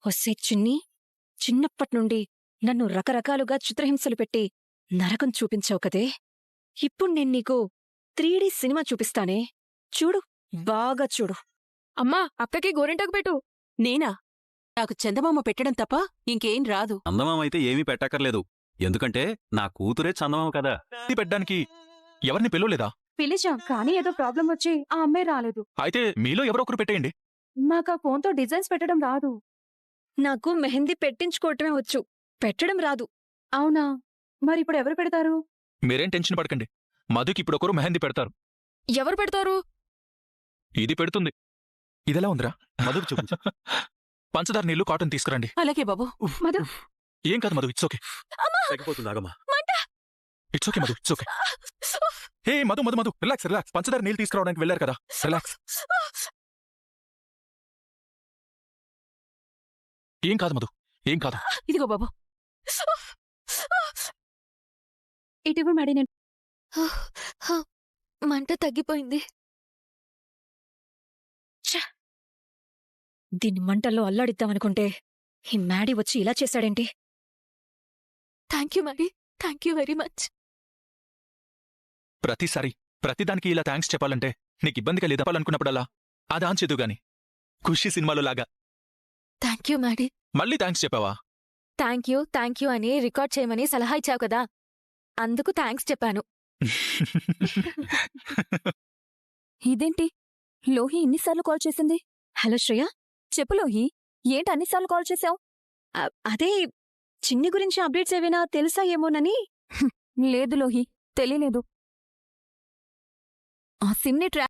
ఒసే చిన్ని, చిన్నప్పట్నుండి నన్ను రకరకాలుగా చిత్రహింసలు పెట్టి నరకం చూపించావు కదే. ఇప్పుడు నేన్నీకు 3D సినిమా చూపిస్తానే. చూడు, బాగా చూడు. అమ్మా, అక్కకి గోరింటాకు పెట్టు. నేనా? నాకు చందమామ పెట్టడం తప్ప ఇంకేం రాదు. చందమామ అయితే ఏమీ పెట్టక్కర్లేదు, ఎందుకంటే నా కూతురే చందమామ కదా. పెట్టడానికి ఎవరిని పిలవలేదా? పిలిచాం, కానీ ఏదో ప్రాబ్లం వచ్చి ఆ అమ్మాయి రాలేదు. అయితే మీలో ఎవరో ఒకరు పెట్టేయండి. మాకు ఆ ఫోన్తో డిజైన్స్ పెట్టడం రాదు. నాకు మెహందీ పెట్టించుకోవటమే వచ్చు, పెట్టడం రాదు. అవునా? మరిప్పుడు ఎవరు పెడతారు? మీరేం టెన్షన్ పడకండి, మధుకి ఇప్పుడొకరు మెహందీ పెడతారు. ఎవరు పెడతారు? ఇది పెడుతుంది. ఇదెలా ఉందిరా? మధుకు చూపించు. పంచదార నీళ్లు, కాటన్ తీసుకురండి. అలాగే బాబు. మధు, ఏం కాదు మధు, ఇట్స్ ఓకే. తగ్గిపోతుంది, ఆగమ్మా. It's okay Madhu, it's okay. Hey Madhu Madhu Madhu, relax relax. పంచదార నీళ్ళు తీసుకురావడానికి వెళ్ళారు కదా, రిలాక్స్. ఏం కాదు మధు, ఏం కాదు. ఇదిగో బాబు. ఇటీవల మడి నేను మంట తగ్గిపోయింది. దీన్ని మంటల్లో అల్లాడిద్దామనుకుంటే ఈ మ్యాడీ వచ్చి ఇలా చేశాడేంటి? Thank you Maddy, thank you very much. ప్రతిదానికి ఇలా థ్యాంక్స్ చెప్పాలంటే నీకు ఇబ్బందిగా లేదా? చెప్పాలనుకున్నప్పుడల్లా అదా చేదు గాని, ఖుషి సినిమాలో లాగా. Thank you Maddy. మళ్ళీ థ్యాంక్స్ చెప్పావా? థ్యాంక్యూ అని రికార్డ్ చేయమని సలహా ఇచ్చావు కదా, అందుకు థ్యాంక్స్ చెప్పాను. ఇదేంటి లోహి ఇన్నిసార్లు కాల్ చేసింది? హలో శ్రేయ, చెప్పు లోహి, ఏంటి అన్నిసార్లు కాల్ చేశావు? అదే చిన్ని గురించి అప్డేట్స్ ఏవైనా తెలుసా ఏమోనని. లేదు లోహి, తెలియలేదు. ఆ సిమ్ని